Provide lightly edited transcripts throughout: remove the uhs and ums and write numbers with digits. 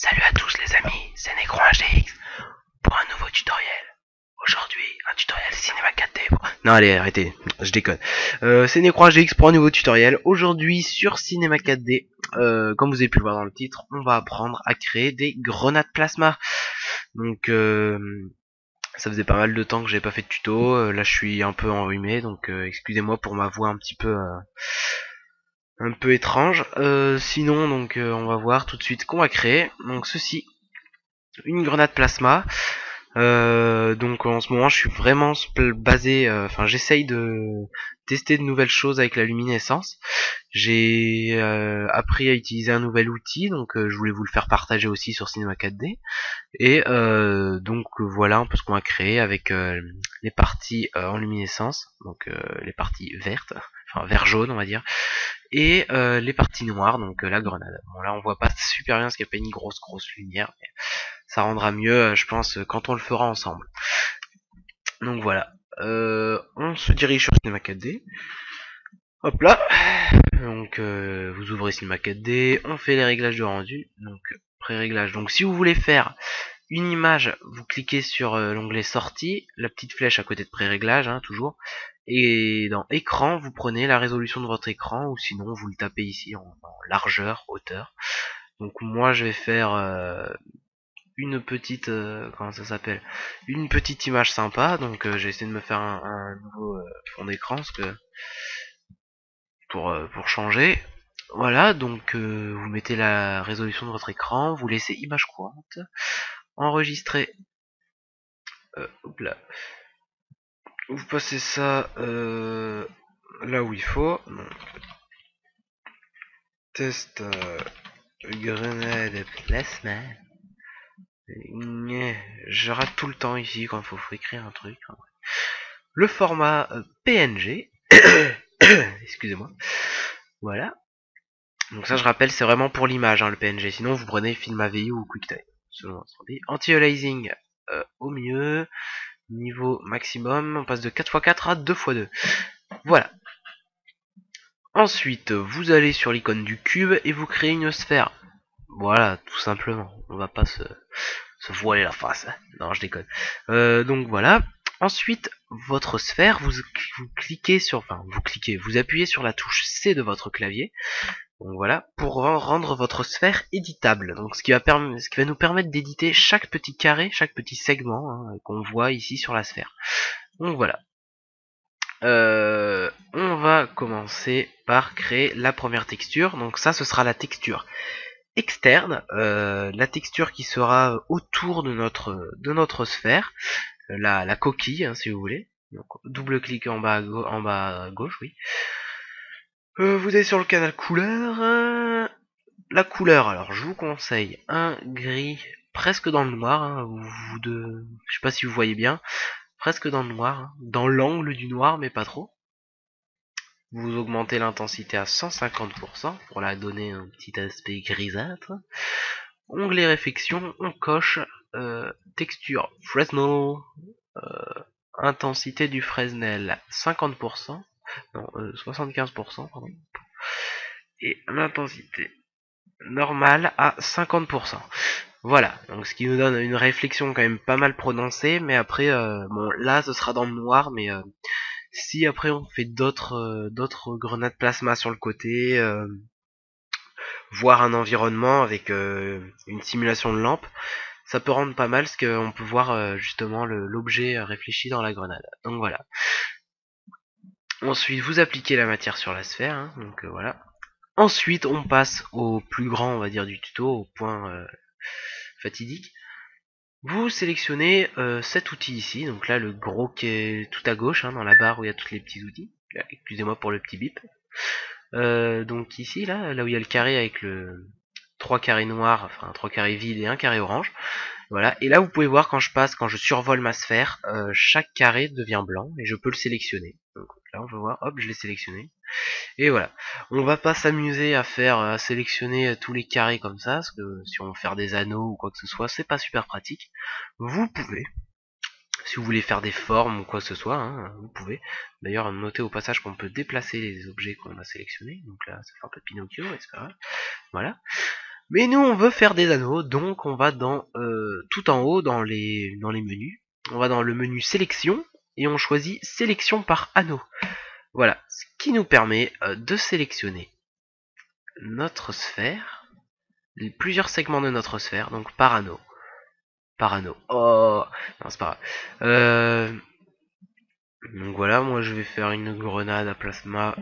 Salut à tous les amis, c'est Necro1GX pour un nouveau tutoriel. Aujourd'hui, un tutoriel cinéma 4D. Non allez, arrêtez, je déconne. C'est Necro1GX pour un nouveau tutoriel. Aujourd'hui sur cinéma 4D, comme vous avez pu le voir dans le titre, on va apprendre à créer des grenades plasma. Donc ça faisait pas mal de temps que j'avais pas fait de tuto, là je suis un peu enrhumé, donc excusez-moi pour ma voix un peu étrange. Sinon donc on va voir tout de suite qu'on va créer. Donc ceci, une grenade plasma. Donc en ce moment je suis vraiment basé, enfin j'essaye de tester de nouvelles choses avec la luminescence. J'ai appris à utiliser un nouvel outil, donc je voulais vous le faire partager aussi sur Cinema 4D. Et donc voilà un peu ce qu'on va créer avec les parties en luminescence, donc les parties vertes, enfin vert jaune on va dire, et les parties noires, donc la grenade. Bon là on voit pas super bien parce qu'il n'y a pas une grosse lumière, mais ça rendra mieux je pense quand on le fera ensemble. Donc voilà, on se dirige sur Cinema 4D. Hop là, donc vous ouvrez Cinema 4D, on fait les réglages de rendu, donc pré-réglage. Donc si vous voulez faire une image, vous cliquez sur l'onglet sortie, la petite flèche à côté de pré-réglage, hein, toujours, et dans écran, vous prenez la résolution de votre écran, ou sinon vous le tapez ici en largeur, hauteur. Donc moi je vais faire une petite, comment ça s'appelle, une petite image sympa, donc j'ai essayé de me faire un nouveau fond d'écran, parce que pour changer. Voilà, donc vous mettez la résolution de votre écran, vous laissez image courante, enregistrer. Hop là. Vous passez ça là où il faut. Donc, test grenade plasma. Je rate tout le temps ici quand il faut écrire un truc. Le format PNG. Excusez-moi. Voilà. Donc ça je rappelle c'est vraiment pour l'image hein, le PNG. Sinon vous prenez Film AVI ou QuickTime. Anti-aliasing au mieux. Niveau maximum, on passe de 4x4 à 2x2. Voilà. Ensuite, vous allez sur l'icône du cube et vous créez une sphère. Voilà, tout simplement. On va pas se voiler la face. Hein. Non, je déconne. Donc voilà. Ensuite, votre sphère, vous cliquez sur, enfin, vous appuyez sur la touche C de votre clavier. Donc voilà, pour rendre votre sphère éditable. Donc ce qui va nous permettre d'éditer chaque petit carré, chaque petit segment hein, qu'on voit ici sur la sphère. Donc voilà. On va commencer par créer la première texture. Donc ça, ce sera la texture externe, la texture qui sera autour de notre sphère, la coquille, hein, si vous voulez. Donc, double clic en bas à gauche, oui. Vous allez sur le canal couleur. La couleur, alors je vous conseille un gris presque dans le noir. Hein, je sais pas si vous voyez bien. Presque dans le noir, hein, dans l'angle du noir, mais pas trop. Vous augmentez l'intensité à 150% pour la donner un petit aspect grisâtre. Onglet réflexion, on coche texture Fresnel, intensité du Fresnel 50%, non 75%, pardon, et l'intensité normale à 50%. Voilà, donc ce qui nous donne une réflexion quand même pas mal prononcée, mais après, bon là ce sera dans le noir, mais si après on fait d'autres grenades plasma sur le côté, voir un environnement avec une simulation de lampe, ça peut rendre pas mal parce qu'on peut voir justement l'objet réfléchi dans la grenade. Donc voilà. Ensuite, vous appliquez la matière sur la sphère, hein, donc voilà. Ensuite, on passe au plus grand, on va dire, du tuto, au point fatidique. Vous sélectionnez cet outil ici, donc là le gros qui est tout à gauche, hein, dans la barre où il y a tous les petits outils. Excusez-moi pour le petit bip. Donc ici, là où il y a le carré avec le 3 carrés noirs, enfin 3 carrés vides et un carré orange. Voilà, et là vous pouvez voir quand je survole ma sphère, chaque carré devient blanc et je peux le sélectionner. Donc là on va voir, hop, je l'ai sélectionné. Et voilà, on va pas s'amuser à sélectionner tous les carrés comme ça, parce que si on veut faire des anneaux ou quoi que ce soit, c'est pas super pratique. Vous pouvez, si vous voulez faire des formes ou quoi que ce soit, hein, vous pouvez. D'ailleurs, notez au passage qu'on peut déplacer les objets qu'on a sélectionnés. Donc là, ça fait un peu Pinocchio, etc. Voilà. Mais nous on veut faire des anneaux, donc on va dans tout en haut dans les menus. On va dans le menu sélection et on choisit sélection par anneau. Voilà, ce qui nous permet de sélectionner notre sphère, plusieurs segments de notre sphère, donc par anneau. Par anneau. Oh non, c'est pas grave. Donc voilà, moi je vais faire une grenade à plasma.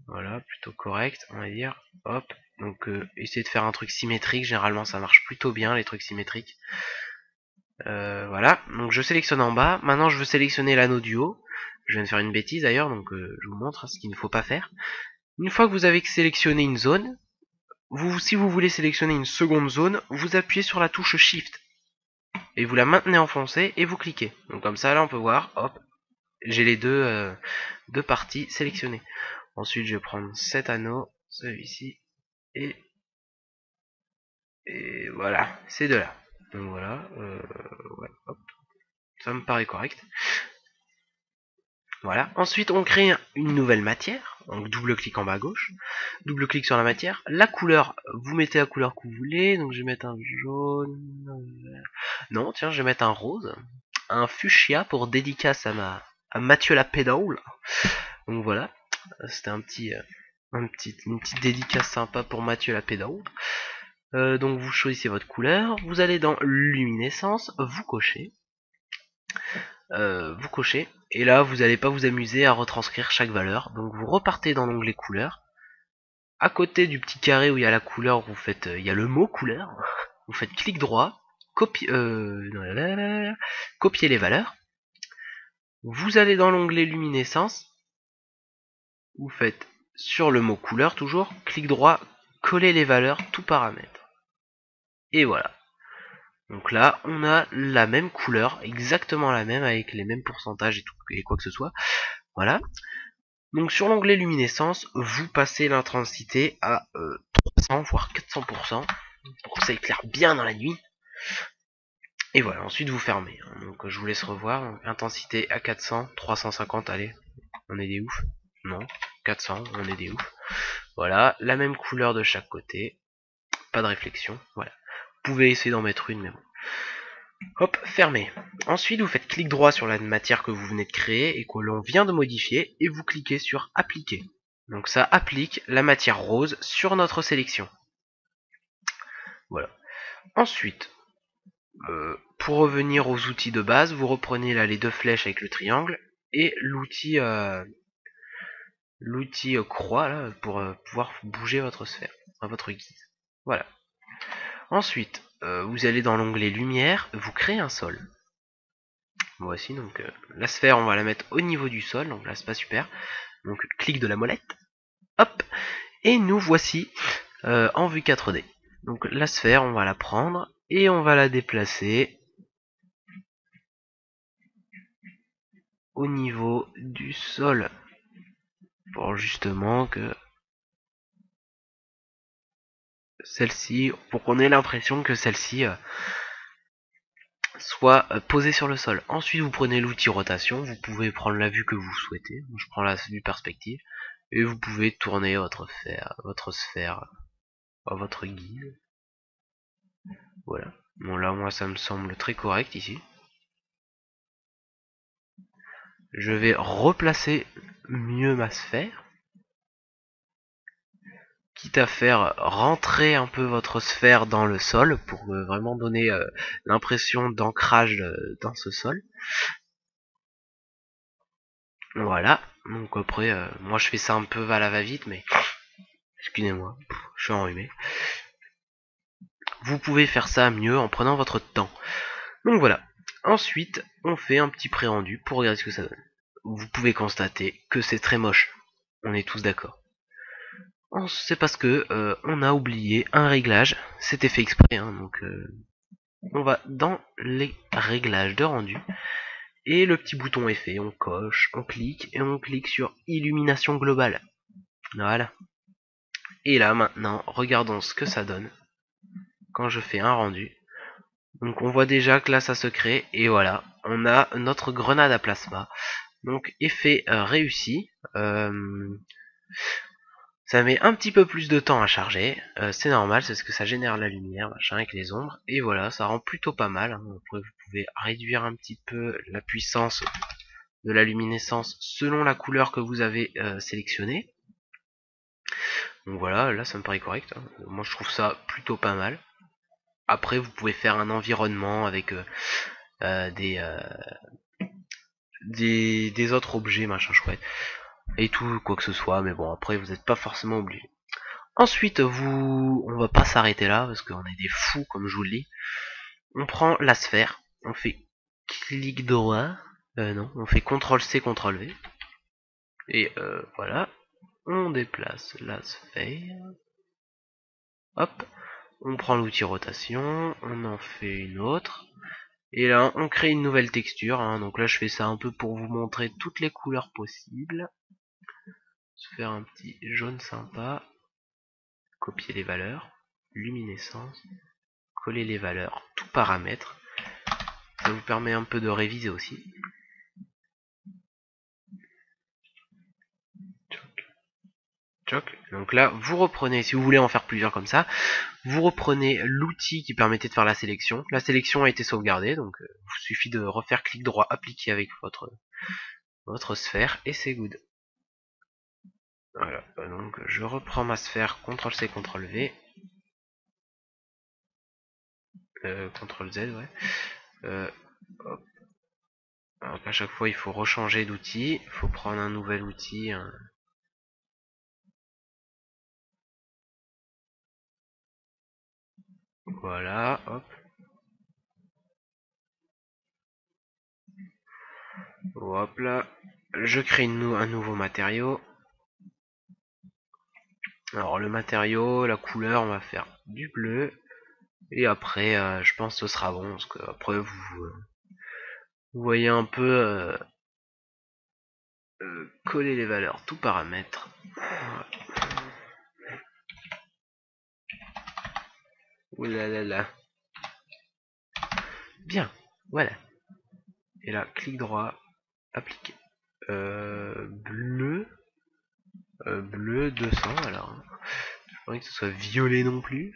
Voilà, plutôt correct, on va dire. Hop. Donc essayez de faire un truc symétrique, généralement ça marche plutôt bien les trucs symétriques. Voilà, donc je sélectionne en bas. Maintenant je veux sélectionner l'anneau du haut. Je viens de faire une bêtise d'ailleurs, donc je vous montre ce qu'il ne faut pas faire. Une fois que vous avez sélectionné une zone, si vous voulez sélectionner une seconde zone, vous appuyez sur la touche Shift. Et vous la maintenez enfoncée et vous cliquez. Donc comme ça là on peut voir, hop, j'ai les deux parties sélectionnées. Ensuite je vais prendre cet anneau, celui-ci, et voilà, ces deux là. Donc voilà, ouais, hop, ça me paraît correct. Voilà. Ensuite, on crée une nouvelle matière. Donc, double-clic en bas à gauche. Double-clic sur la matière. La couleur, vous mettez la couleur que vous voulez. Donc, je vais mettre un jaune. Non, tiens, je vais mettre un rose. Un fuchsia pour dédicace à Mathieu la pédale. Donc, voilà. C'était une petite dédicace sympa pour Mathieu la pédale. Donc, vous choisissez votre couleur. Vous allez dans luminescence. Vous cochez. Et là vous n'allez pas vous amuser à retranscrire chaque valeur, donc vous repartez dans l'onglet couleur. À côté du petit carré où il y a la couleur, vous faites il y a le mot couleur, vous faites clic droit, copier les valeurs. Vous allez dans l'onglet luminescence, vous faites sur le mot couleur toujours, clic droit, coller les valeurs, tout paramètre. Et voilà. Donc là, on a la même couleur, exactement la même, avec les mêmes pourcentages et quoi que ce soit. Voilà. Donc sur l'onglet luminescence, vous passez l'intensité à 300 voire 400% pour que ça éclaire bien dans la nuit. Et voilà, ensuite vous fermez. Donc je vous laisse revoir. Donc, intensité à 400, 350, allez, on est des ouf. Non, 400, on est des ouf. Voilà, la même couleur de chaque côté. Pas de réflexion, voilà. Vous pouvez essayer d'en mettre une, mais bon. Hop, fermé. Ensuite, vous faites clic droit sur la matière que vous venez de créer et que l'on vient de modifier et vous cliquez sur appliquer. Donc ça applique la matière rose sur notre sélection. Voilà. Ensuite, pour revenir aux outils de base, vous reprenez là les deux flèches avec le triangle et l'outil croix là pour pouvoir bouger votre sphère à votre guise. Voilà. Ensuite, vous allez dans l'onglet lumière, vous créez un sol. Voici donc la sphère, on va la mettre au niveau du sol, donc là c'est pas super. Donc clic de la molette, hop, et nous voici en vue 4D. Donc la sphère, on va la prendre et on va la déplacer au niveau du sol pour justement que celle-ci, pour qu'on ait l'impression que celle-ci soit posée sur le sol. Ensuite vous prenez l'outil rotation, vous pouvez prendre la vue que vous souhaitez. Je prends la vue perspective et vous pouvez tourner votre sphère à votre guise. Voilà. Bon là moi ça me semble très correct ici. Je vais replacer mieux ma sphère. Quitte à faire rentrer un peu votre sphère dans le sol pour vraiment donner l'impression d'ancrage dans ce sol. Voilà. Donc après, moi je fais ça un peu à la va-vite, mais excusez-moi, je suis enrhumé. Vous pouvez faire ça mieux en prenant votre temps. Donc voilà. Ensuite, on fait un petit pré-rendu pour regarder ce que ça donne. Vous pouvez constater que c'est très moche. On est tous d'accord. C'est parce que on a oublié un réglage. C'était fait exprès, hein, donc on va dans les réglages de rendu. Et le petit bouton est fait. On coche, on clique et on clique sur illumination globale. Voilà. Et là maintenant, regardons ce que ça donne quand je fais un rendu. Donc on voit déjà que là ça se crée et voilà, on a notre grenade à plasma. Donc effet réussi. Ça met un petit peu plus de temps à charger, c'est normal, c'est ce que ça génère la lumière, machin, avec les ombres, et voilà, ça rend plutôt pas mal. Hein. Après, vous pouvez réduire un petit peu la puissance de la luminescence selon la couleur que vous avez sélectionnée. Donc voilà, là ça me paraît correct. Hein. Moi je trouve ça plutôt pas mal. Après, vous pouvez faire un environnement avec des autres objets, machin chouette, et tout, quoi que ce soit, mais bon, après, vous n'êtes pas forcément obligé. Ensuite, on va pas s'arrêter là, parce qu'on est des fous, comme je vous le dis. On prend la sphère, on fait clic droit, non, on fait CTRL-C, CTRL-V, et voilà, on déplace la sphère, hop, on prend l'outil rotation, on en fait une autre, et là, on crée une nouvelle texture, hein. Donc là, je fais ça un peu pour vous montrer toutes les couleurs possibles. Se faire un petit jaune sympa, copier les valeurs, luminescence, coller les valeurs, tout paramètre. Ça vous permet un peu de réviser aussi. Donc là, vous reprenez, si vous voulez en faire plusieurs comme ça, vous reprenez l'outil qui permettait de faire la sélection. La sélection a été sauvegardée, donc il suffit de refaire clic droit appliqué avec votre sphère et c'est good. Voilà, donc je reprends ma sphère, CTRL-C, CTRL-V, CTRL-Z, ouais. Hop. Alors à chaque fois il faut rechanger d'outil, il faut prendre un nouvel outil. Voilà, hop. Hop là. Je crée un nouveau matériau. Alors le matériau, la couleur, on va faire du bleu. Et après, je pense que ce sera bon, parce que après vous voyez un peu coller les valeurs, tout paramètre. Oulalala. Bien, voilà. Et là, clic droit, appliquer. Bleu. Bleu 200, alors. Je pas que ce soit violet non plus.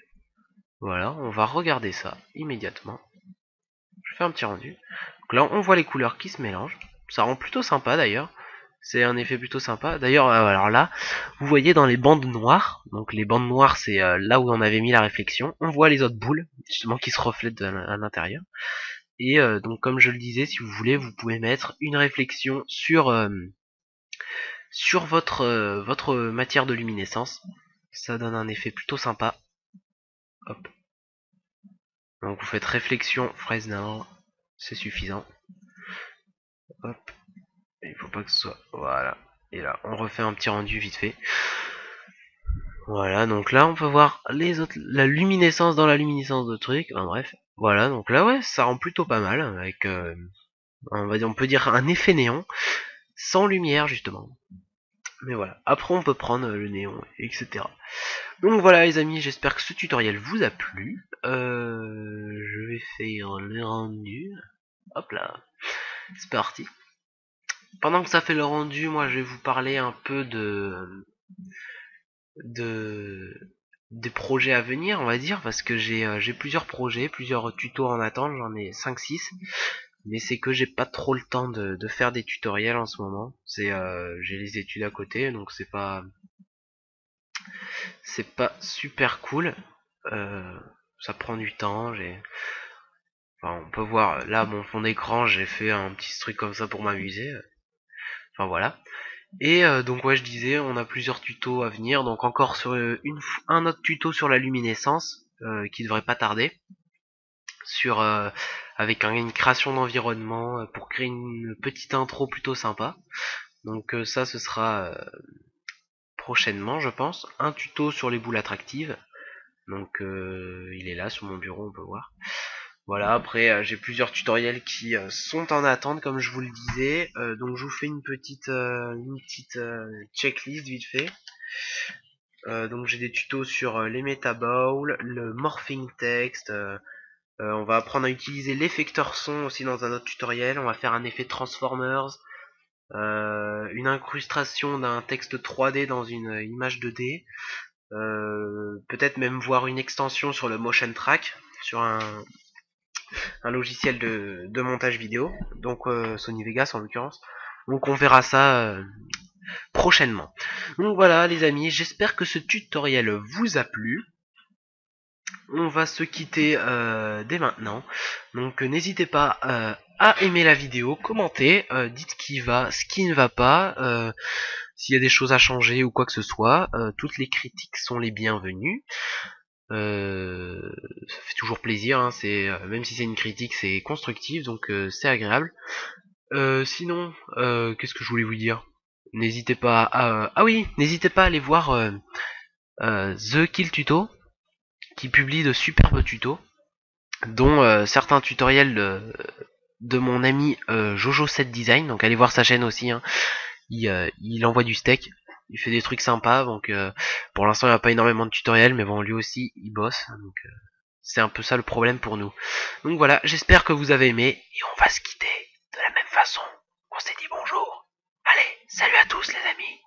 Voilà, on va regarder ça immédiatement. Je fais un petit rendu. Donc là, on voit les couleurs qui se mélangent. Ça rend plutôt sympa d'ailleurs. C'est un effet plutôt sympa. D'ailleurs, alors là, vous voyez dans les bandes noires. Donc les bandes noires, c'est là où on avait mis la réflexion. On voit les autres boules, justement, qui se reflètent à l'intérieur. Et donc, comme je le disais, si vous voulez, vous pouvez mettre une réflexion sur votre matière de luminescence. Ça donne un effet plutôt sympa. Hop. Donc vous faites réflexion Fresnel, c'est suffisant. Hop. Il faut pas que ce soit... Voilà. Et là, on refait un petit rendu vite fait. Voilà, donc là, on peut voir les autres, la luminescence dans la luminescence de trucs. Enfin, bref. Voilà, donc là, ouais, ça rend plutôt pas mal. Avec, on peut dire un effet néon. Sans lumière, justement. Mais voilà. Après, on peut prendre le néon, etc. Donc voilà, les amis, j'espère que ce tutoriel vous a plu. Je vais faire le rendu. Hop là. C'est parti. Pendant que ça fait le rendu, moi je vais vous parler un peu des projets à venir, on va dire, parce que j'ai plusieurs projets, plusieurs tutos en attente, j'en ai 5-6, mais c'est que j'ai pas trop le temps de faire des tutoriels en ce moment. J'ai les études à côté, donc c'est pas super cool. Ça prend du temps. Enfin, on peut voir là mon fond d'écran, j'ai fait un petit truc comme ça pour m'amuser. Enfin voilà. Et donc ouais, je disais, on a plusieurs tutos à venir, donc encore sur un autre tuto sur la luminescence qui devrait pas tarder, sur avec une création d'environnement pour créer une petite intro plutôt sympa. Donc ça, ce sera prochainement, je pense. Un tuto sur les boules attractives. Donc il est là sur mon bureau, on peut voir. Voilà, après j'ai plusieurs tutoriels qui sont en attente, comme je vous le disais. Donc je vous fais une petite checklist vite fait. Donc j'ai des tutos sur les metabowls, le morphing text. On va apprendre à utiliser l'effecteur son aussi dans un autre tutoriel. On va faire un effet Transformers. une incrustation d'un texte 3D dans une image 2D, peut-être même voir une extension sur le motion track, sur un logiciel de montage vidéo, donc Sony Vegas en l'occurrence. Donc on verra ça prochainement. Donc voilà les amis, j'espère que ce tutoriel vous a plu. On va se quitter dès maintenant. Donc n'hésitez pas à aimer la vidéo, commenter, dites ce qui va, ce qui ne va pas, s'il y a des choses à changer ou quoi que ce soit. Toutes les critiques sont les bienvenues. Ça fait toujours plaisir, hein, même si c'est une critique, c'est constructif, donc c'est agréable. Sinon, qu'est-ce que je voulais vous dire? N'hésitez pas à... Ah oui, n'hésitez pas à aller voir The Kill Tuto, qui publie de superbes tutos, dont certains tutoriels de mon ami Jojo7 Design, donc allez voir sa chaîne aussi, hein. Il envoie du steak, il fait des trucs sympas, donc pour l'instant il n'y a pas énormément de tutoriels, mais bon lui aussi il bosse, donc c'est un peu ça le problème pour nous. Donc voilà, j'espère que vous avez aimé, et on va se quitter de la même façon qu'on s'est dit bonjour. Allez, salut à tous les amis.